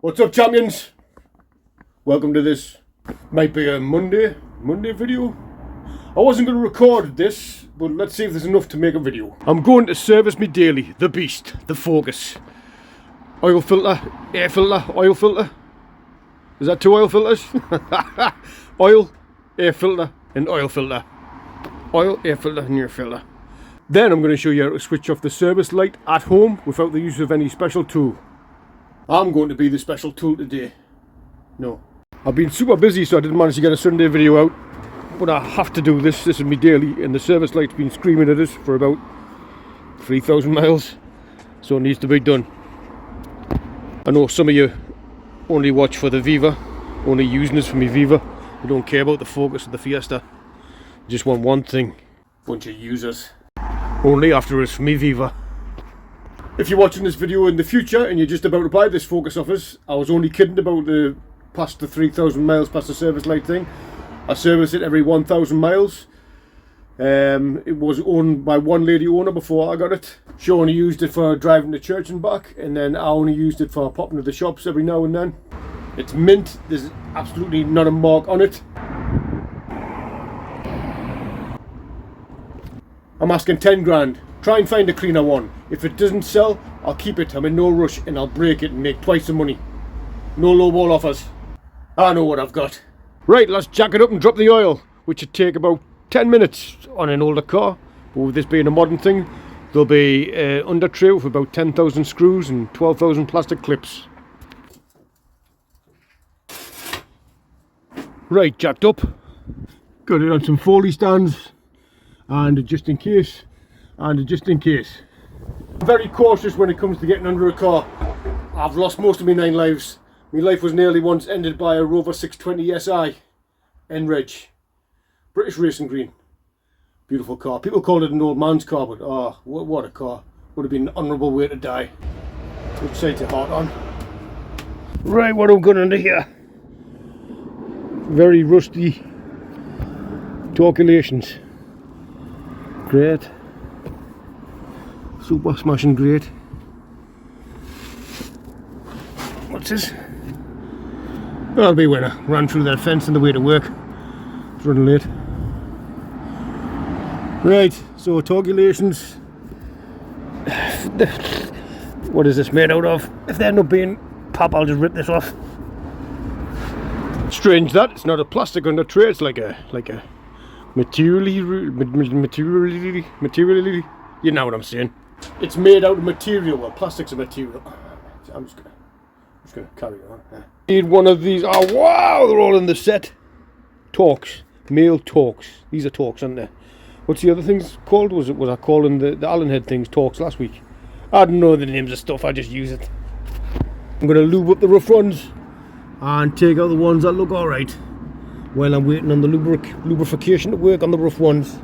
What's up, champions? Welcome to this. Might be a Monday video. I wasn't going to record this, but let's see if there's enough to make a video. I'm going to service me daily. The beast, the Focus. Oil filter, air filter, oil filter. Is that 2 oil filters? Oil, air filter, and oil filter. Oil, air filter, and air filter. Then I'm going to show you how to switch off the service light at home without the use of any special tool. I'm going to be the special tool today. No. I've been super busy, so I didn't manage to get a Sunday video out. But I have to do this. This is me daily, and the service light's been screaming at us for about 3,000 miles. So it needs to be done. I know some of you only watch for the Viva, only using this for me Viva. You don't care about the Focus or the Fiesta. You just want one thing. Bunch of users. Only after it's for me Viva. If you're watching this video in the future and you're just about to buy this Focus off us, I was only kidding about the past the 3,000 miles past the service light thing. I service it every 1,000 miles. It was owned by one lady owner before I got it. She only used it for driving to church and back, and then I only used it for popping to the shops every now and then. It's mint. There's absolutely not a mark on it. I'm asking 10 grand. Try and find a cleaner one. If it doesn't sell, I'll keep it. I'm in no rush, and I'll break it and make twice the money. No lowball offers. I know what I've got. Right, let's jack it up and drop the oil, which would take about 10 minutes on an older car. But with this being a modern thing, there'll be under tray with about 10,000 screws and 12,000 plastic clips. Right, jacked up. Got it on some Foley stands, and just in case. And just in case. I'm very cautious when it comes to getting under a car. I've lost most of my 9 lives. My life was nearly once ended by a Rover 620 SI N-Reg. British Racing Green. Beautiful car. People called it an old man's car, but what a car. Would have been an honourable way to die. Which side's your heart on? Right, what have we got under here? Very rusty torculations. Great. Super smashing great. What's this? That'll be when I ran through that fence on the way to work. It's running late. Right, so torculations. What is this made out of? If they end up being pop, I'll just rip this off. Strange that it's not a plastic under tray. It's like a materially. You know what I'm saying. It's made out of material. Well, plastic's a material. I'm just gonna carry on. Yeah. Need one of these. Oh wow, they're all in the set. Torques, male Torques. These are Torques, aren't they? What's the other things called? Was I calling the Allen head things Torques last week? I don't know the names of stuff. I just use it. I'm gonna lube up the rough ones and take out the ones that look all right while I'm waiting on the lubrication to work on the rough ones.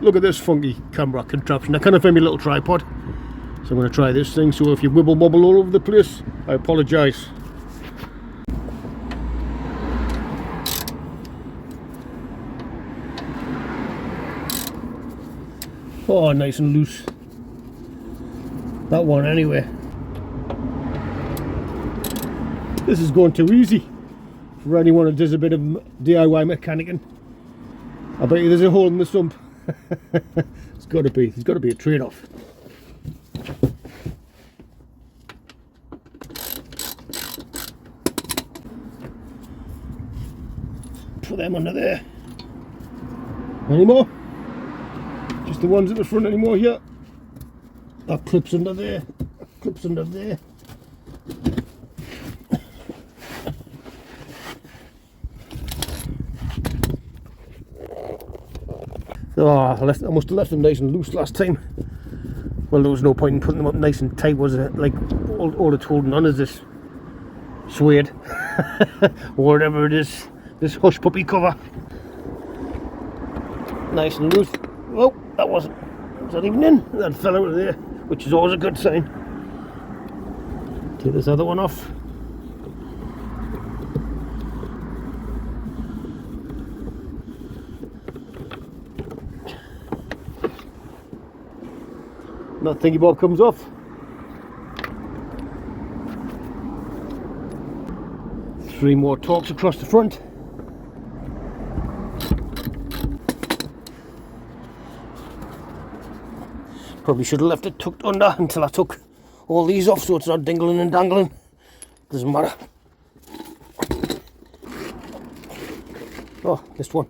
Look at this funky camera contraption. I can't find my little tripod, so I'm going to try this thing. So if you wibble wobble all over the place, I apologise. Oh, nice and loose. That one anyway. This is going too easy for anyone who does a bit of DIY mechanicking. I bet you there's a hole in the sump. It's got to be. There's got to be a trade-off. Put them under there. Any more? Just the ones at the front anymore here. That clips under there. That clips under there. Oh, I must have left them nice and loose last time. Well, there was no point in putting them up nice and tight, was it? Like, all it's holding on is this suede, or whatever it is, this hush puppy cover. Nice and loose. Oh, that wasn't. Was that even in? That fell out of there, which is always a good sign. Take this other one off. That thingy bob comes off. 3 more torques across the front. Probably should have left it tucked under until I took all these off so it's not dingling and dangling. Doesn't matter. Oh, missed one.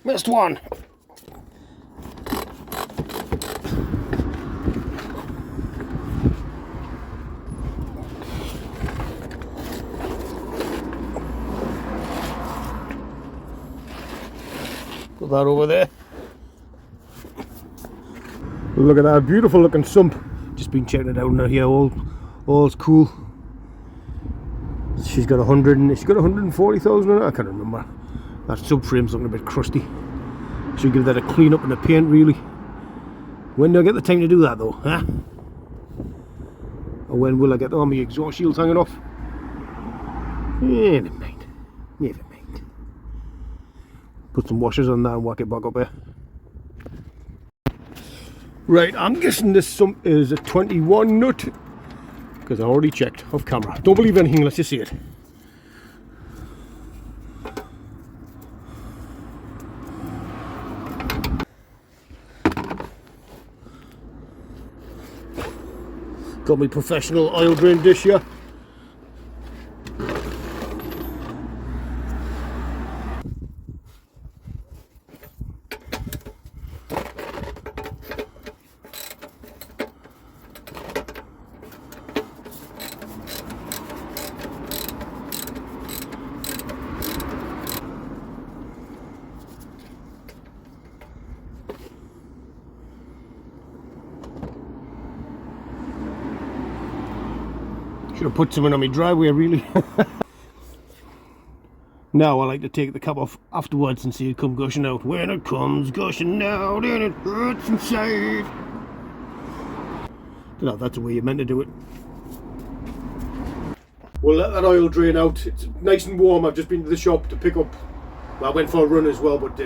Missed one! Put that over there. Look at that beautiful looking sump. Just been checking it out now here. All's cool. She's got 140,000 on it. I can't remember. That subframe's looking a bit crusty. Should give that a clean up and a paint really. When do I get the time to do that though, huh? Or when will I get all my exhaust shields hanging off? Never mind. Never mind. Put some washers on that and whack it back up here. Right, I'm guessing this sump is a 21 nut. Because I already checked off camera. Don't believe anything unless you see it. Got my professional oil drain dish here. Should have put something on my driveway really. Now I like to take the cap off afterwards and see it come gushing out. When it comes gushing out and it hurts inside. Don't know if that's the way you're meant to do it. We'll let that oil drain out. It's nice and warm. I've just been to the shop to pick up. Well, I went for a run as well, but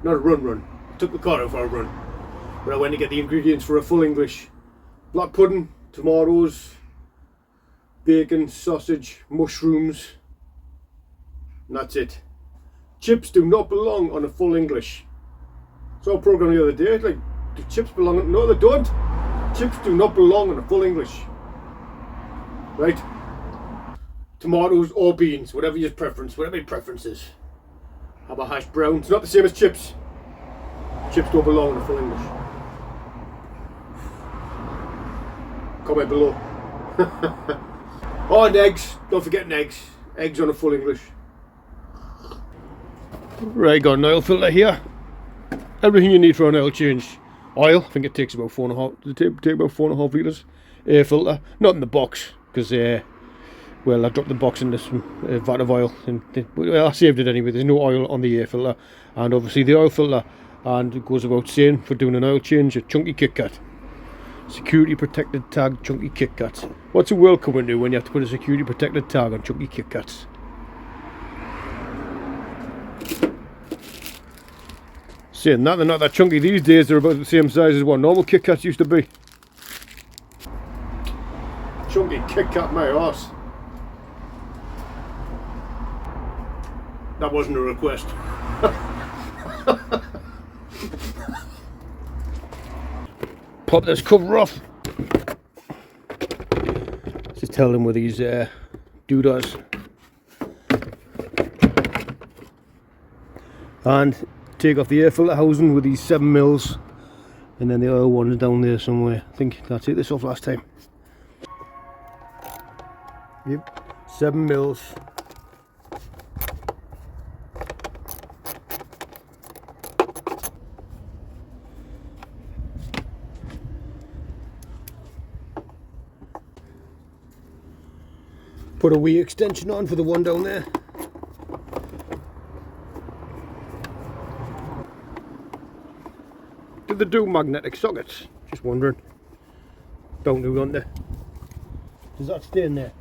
not a run. I took the car out for a run. But I went to get the ingredients for a full English black pudding, tomatoes, bacon, sausage, mushrooms, and that's it. Chips do not belong on a full English. Saw a program the other day, like, do chips belong on? No, they don't. Chips do not belong on a full English. Right? Tomatoes or beans, whatever your preference, whatever your preference is. How about hash brown? It's not the same as chips. Chips don't belong on a full English. Comment below. Oh, and eggs. Don't forget eggs. Eggs on a full English. Right, got an oil filter here. Everything you need for an oil change. Oil, I think it takes about 4.5. Does it take about 4.5 litres? Air filter, not in the box, because well, I dropped the box into some vat of oil, and well, I saved it anyway. There's no oil on the air filter, and obviously the oil filter, and it goes about saying for doing an oil change, a chunky Kit Kat. Security protected tag chunky Kit Kats. What's the world coming to when you have to put a security protected tag on chunky Kit Kats? Saying that, they're not that chunky these days. They're about the same size as what normal Kit Kats used to be. Chunky Kit Kat, my arse. That wasn't a request. Pop this cover off. Just tell them with these doodads. And take off the air filter housing with these 7mm, and then the other one is down there somewhere. I think I took this off last time. Yep, 7mm. Put a wee extension on for the one down there. Did they do magnetic sockets? Just wondering. Don't do, don't they? Does that stay in there?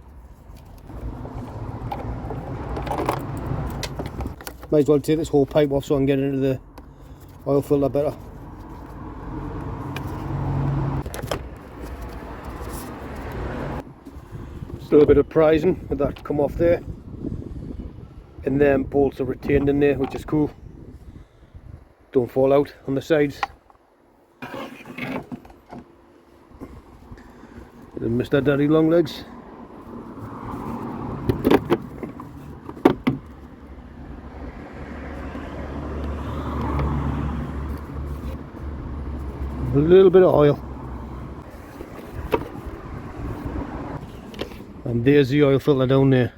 Might as well take this whole pipe off so I can get into the oil filter better. Still a bit of prizing with that come off there. and then bolts are retained in there, which is cool. Don't fall out on the sides. Mr. Daddy long legs. A little bit of oil. And there's the oil filter down there.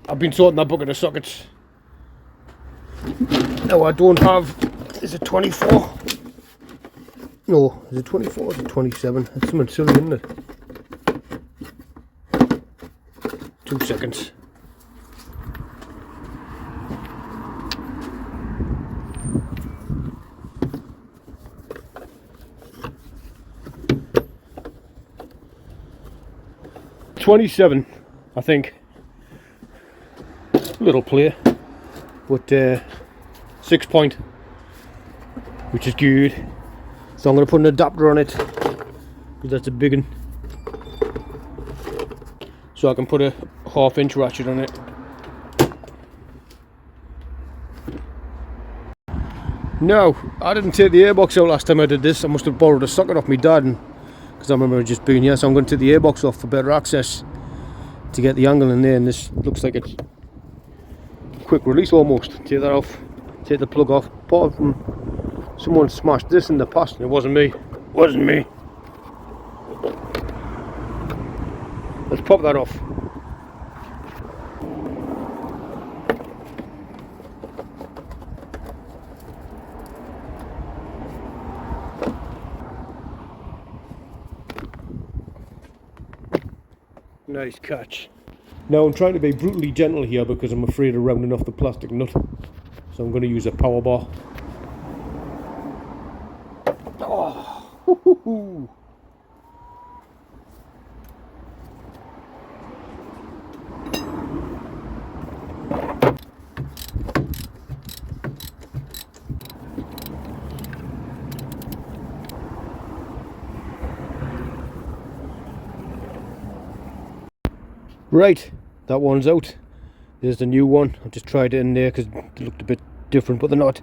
I've been sorting that bucket of sockets. No, I don't have. Is it 24? No, is it 24 or is it 27? It's something silly, isn't it? 2 seconds. $27, I think. Little play, but 6 point, which is good. So I'm going to put an adapter on it because that's a big one. So I can put a 1/2 inch ratchet on it. No, I didn't take the airbox out last time I did this. I must have borrowed a socket off my dad because I remember it just being here. So I'm going to take the airbox off for better access to get the angle in there. And this looks like it's quick release almost. Take that off, take the plug off. Apart from someone smashed this in the past, and it wasn't me. Wasn't me. Let's pop that off. Nice catch. Now I'm trying to be brutally gentle here because I'm afraid of rounding off the plastic nut. So I'm going to use a power bar. Oh, hoo-hoo-hoo. Right, that one's out. There's the new one. I just tried it in there because it looked a bit different, but they're not.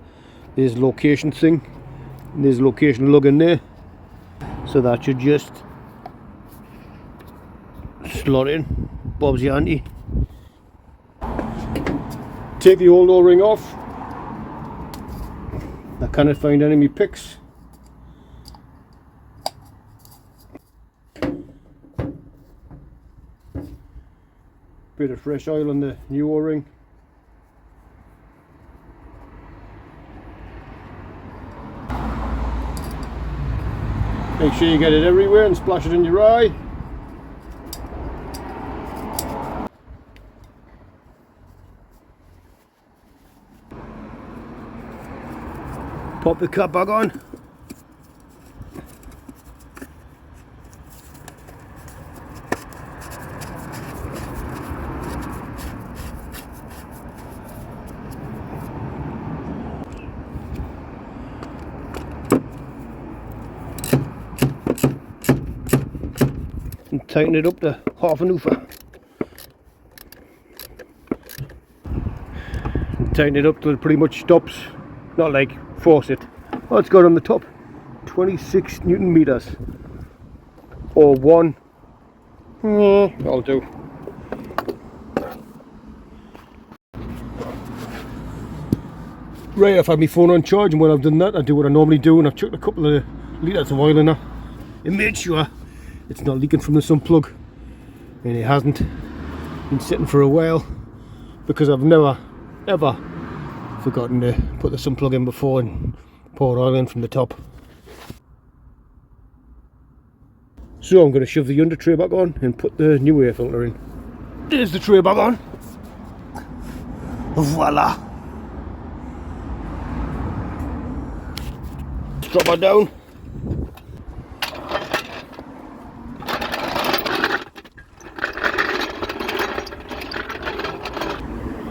There's a location thing, and there's a location lug in there, so that should just slot in. Bob's your auntie. Take the old O-ring off. I cannot find any of my picks. Bit of fresh oil on the new O-ring. Make sure you get it everywhere and splash it in your eye. Pop the cap back on. And tighten it up to 1/2 an oofer. And tighten it up till it pretty much stops. Not like force it. Oh, it's got on the top 26 Newton meters. Or 1. I'll do. Right, I've had my phone on charge, and when I've done that, I do what I normally do, and I've chucked a couple of litres of oil in there and made sure it's not leaking from the sump plug, and it hasn't. Been sitting for a while because I've never ever forgotten to put the sump plug in before and pour oil in from the top. So I'm going to shove the under tray back on and put the new air filter in. There's the tray back on. Voila! Drop her down.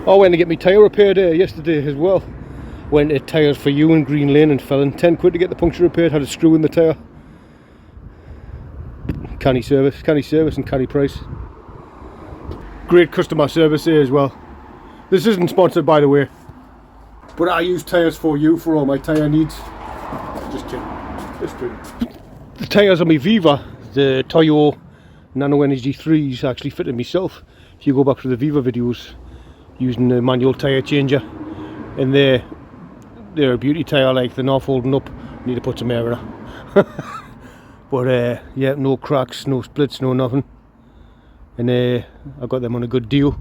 I went to get my tyre repaired yesterday as well. Went to Tyres for You in Green Lane and fell in 10 quid to get the puncture repaired. Had a screw in the tyre. Canny service and canny price. Great customer service here as well. This isn't sponsored, by the way, but I use tyres for you for all my tyre needs. Just kidding. Just kidding. The tyres on my Viva, the Toyo Nano Energy 3s, actually fitted myself. If you go back to the Viva videos, using the manual tyre changer, and they're a beauty tyre, like they're not folding up. Need to put some air in it. But yeah, no cracks, no splits, no nothing. And I got them on a good deal.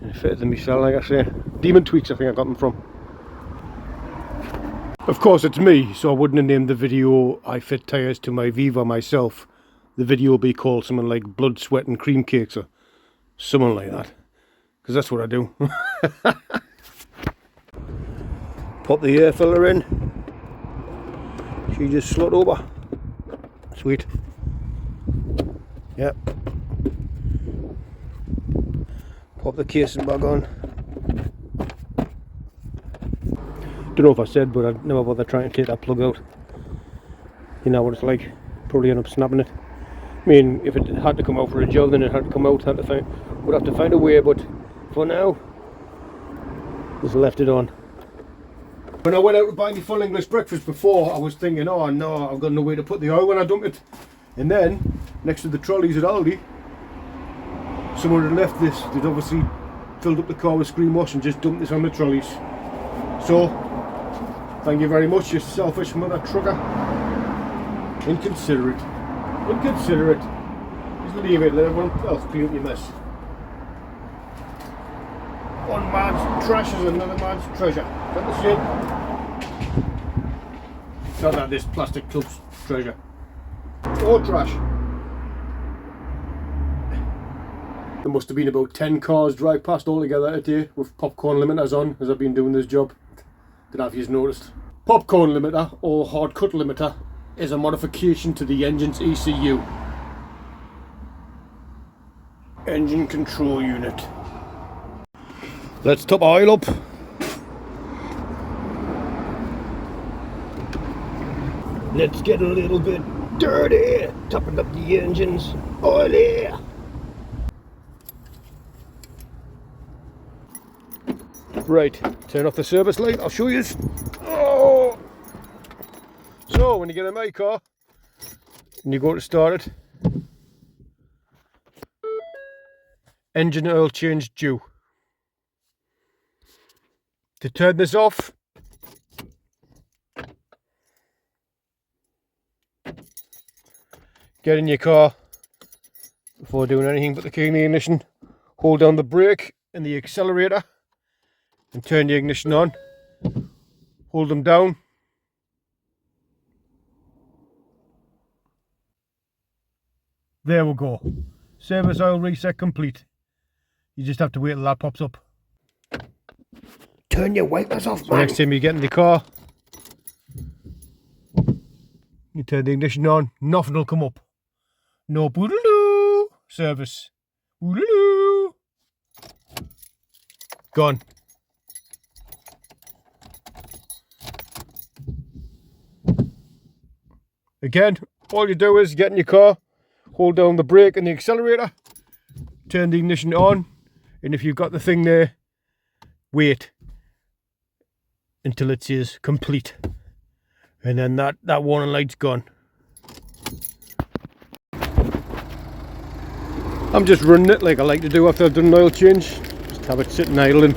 And it fitted them myself, like I say. Demon Tweaks, I think I got them from. Of course it's me, so I wouldn't have named the video I fit tyres to my Viva myself. The video will be called something like Blood, Sweat and Cream Cakes or something like that. Because that's what I do. Pop the air filter in. She just slot over. Sweet. Yep. Pop the casing back on. Don't know if I said, but I'd never bother trying to take that plug out. You know what it's like. Probably end up snapping it. I mean, if it had to come out for a job, then it had to come out. Would have to find a way, but for now, just left it on. When I went out to buy my full English breakfast before, I was thinking, oh no, I've got no way to put the oil when I dump it. And then, next to the trolleys at Aldi, someone had left this. They'd obviously filled up the car with screen wash and just dumped this on the trolleys. So, thank you very much, you selfish mother trucker. Inconsiderate. Inconsiderate. Just leave it, let everyone else clean up your mess. One man's trash is another man's treasure. Is that the same? Not that this plastic club's treasure. Or trash. There must have been about 10 cars drive past altogether today with popcorn limiters on as I've been doing this job. Don't know if you've noticed. Popcorn limiter or hard cut limiter is a modification to the engine's ECU. Engine control unit. Let's top oil up. Let's get a little bit dirty. Topping up the engine's oily. Right, turn off the service light, I'll show you. Oh! So, when you get in my car, and you go to start it, engine oil change due. To turn this off, get in your car before doing anything but the key in the ignition, hold down the brake and the accelerator and turn the ignition on, hold them down, there we go, service oil reset complete. You just have to wait till that pops up. Turn your wipers off, man. Next time you get in the car, you turn the ignition on, nothing will come up. No boogaloo service. Boogaloo. Gone. Again, all you do is get in your car, hold down the brake and the accelerator, turn the ignition on, and if you've got the thing there, wait until it says complete, and then that warning light's gone. I'm just running it like I like to do after I've done an oil change, just have it sitting idling.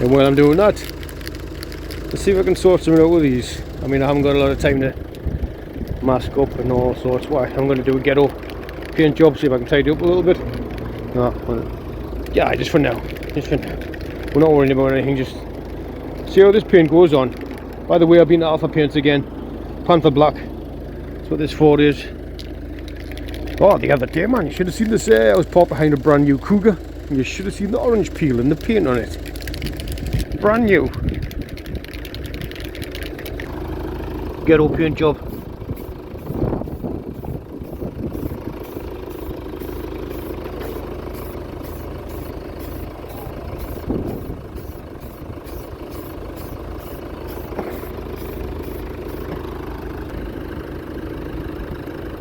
And while I'm doing that, let's see if I can sort something out with these. I mean, I haven't got a lot of time to mask up and all sorts. What I'm going to do a Ghetto paint job, see if I can tidy up a little bit. No, well, yeah, just for now. Just for now. We're not worrying about anything, just see how this paint goes on. By the way, I've been to Alpha Paints again. Panther Black. That's what this Ford is. Oh, the other day, man, you should have seen this. I was parked behind a brand new Cougar. You should have seen the orange peel and the paint on it. Brand new. Ghetto paint job.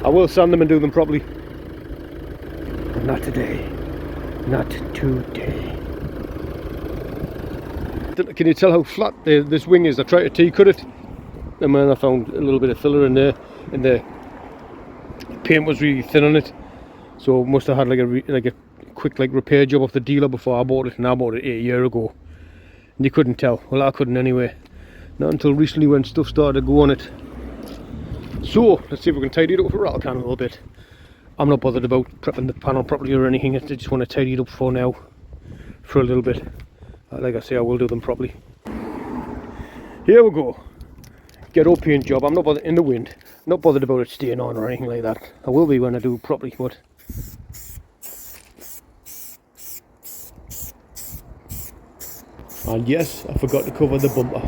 I will sand them and do them properly. not today. Not today. Can you tell how flat this wing is? I tried to T-cut it, and then I found a little bit of filler in there, and the paint was really thin on it. So must have had like a quick repair job off the dealer before I bought it, and I bought it 8 years ago. And you couldn't tell. Well, I couldn't anyway. Not until recently when stuff started to go on it. So let's see if we can tidy it up with a rattle can a little bit. I'm not bothered about prepping the panel properly or anything. I just want to tidy it up for now, for a little bit. Like I say, I will do them properly. Here we go. Ghetto paint job. I'm not bothered in the wind. Not bothered about it staying on or anything like that. I will be when I do it properly, but and yes, I forgot to cover the bumper.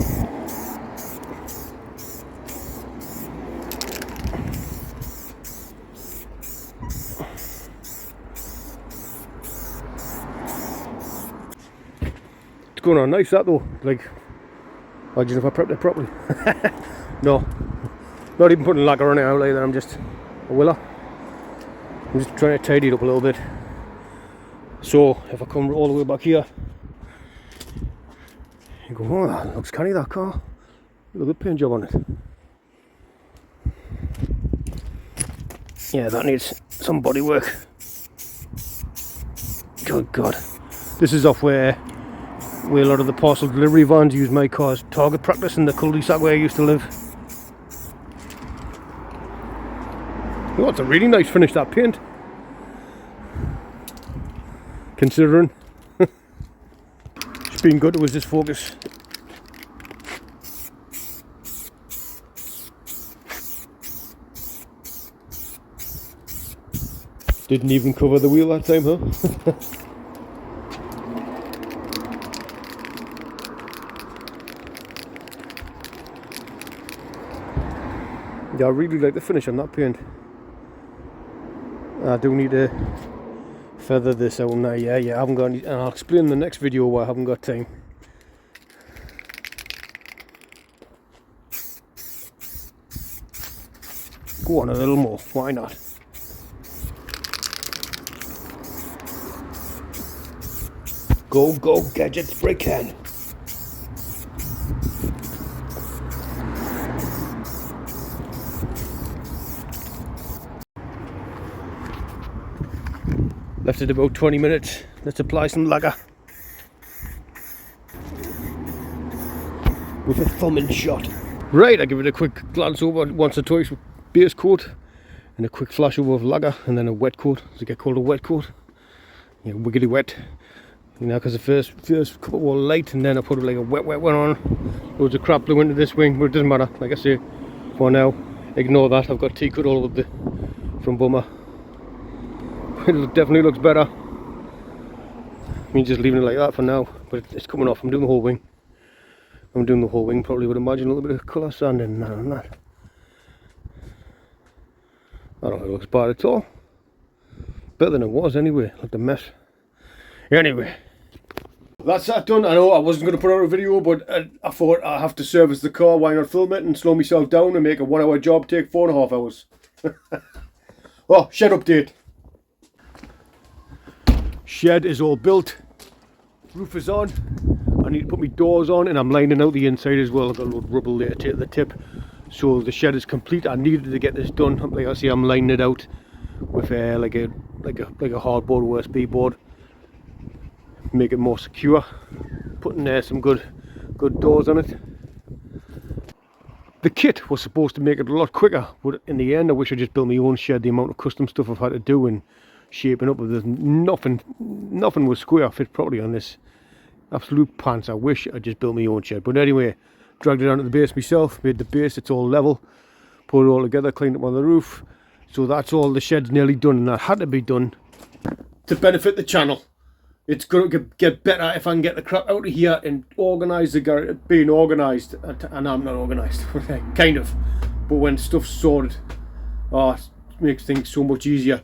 It's going on nice that though. Like, imagine if I prepped it properly. No, not even putting lacquer on it out like that. I'm just a willer. I'm just trying to tidy it up a little bit. So if I come all the way back here, you go, oh, that looks canny, that car. Look at the paint job on it. Yeah, that needs some body work. Good God. This is off where a lot of the parcel delivery vans use my car's target practice in the cul-de-sac where I used to live. Oh, it's a really nice finish, that paint. Considering. It's been good, it was just focus. Didn't even cover the wheel that time, huh? Yeah, I really like the finish on that paint. I do need to feather this out now. Yeah, I haven't got any, and I'll explain in the next video why I haven't got time. Go on a little more, why not? Go, gadget spray can. Left it about 20 minutes. Let's apply some lacquer. With a thumbing shot. Right, I give it a quick glance over once or twice with base coat. And a quick flash over of lacquer. And then a wet coat. Does it get called a wet coat? Yeah, wiggity wet. You know, because the first couple were light, and then I put like a wet one on. Loads of crap blew into this wing, but it doesn't matter. Like I say, for now, ignore that. I've got T-cut all over the from bummer. It definitely looks better. I mean, just leaving it like that for now, but it's coming off. I'm doing the whole wing. Probably would imagine a little bit of colour sanding and that. I don't think it looks bad at all. Better than it was anyway. Looked a mess. Anyway, that's that done. I know I wasn't going to put out a video, but I thought I have to service the car. Why not film it and slow myself down and make a 1 hour job take 4.5 hours? Oh, shed update. Shed is all built. Roof is on. I need to put my doors on, and I'm lining out the inside as well. I've got a little rubble there at the tip. So the shed is complete. I needed to get this done. Like I say, I'm lining it out with like a hardboard OSB board. Make it more secure. Putting there some good doors on it. The kit was supposed to make it a lot quicker, but in the end I wish I just built my own shed. The amount of custom stuff I've had to do and shaping up, there's nothing was square fit properly on this. Absolute pants. I wish I just built my own shed. But anyway, dragged it down to the base myself, made the base, it's all level, put it all together, cleaned up on the roof. So that's all. The shed's nearly done, and that had to be done to benefit the channel. It's going to get better if I can get the crap out of here and organise the garage, being organised. And I'm not organised, kind of. But when stuff's sorted, oh, it makes things so much easier.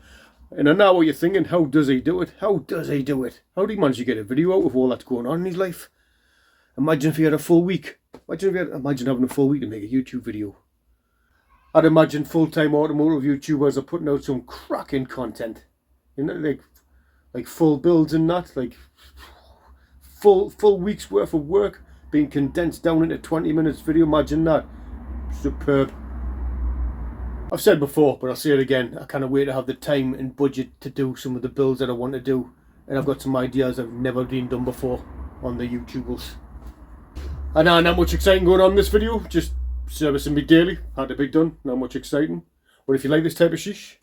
And I know what you're thinking, how does he do it? How does he do it? How do he manage to get a video out of all that's going on in his life? Imagine if he had a full week. Imagine having a full week to make a YouTube video. I'd imagine full-time automotive YouTubers are putting out some cracking content. You know, like like full builds and that, like full week's worth of work being condensed down into 20 minutes video. Imagine that. Superb. I've said before, but I'll say it again, I can't wait to have the time and budget to do some of the builds that I want to do, and I've got some ideas I've never been done before on the YouTubers. And not much exciting going on in this video, just servicing me daily, had to be done, not much exciting. But if you like this type of shish,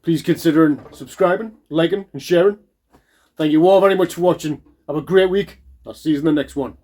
please consider subscribing, liking and sharing. Thank you all very much for watching. Have a great week. I'll see you in the next one.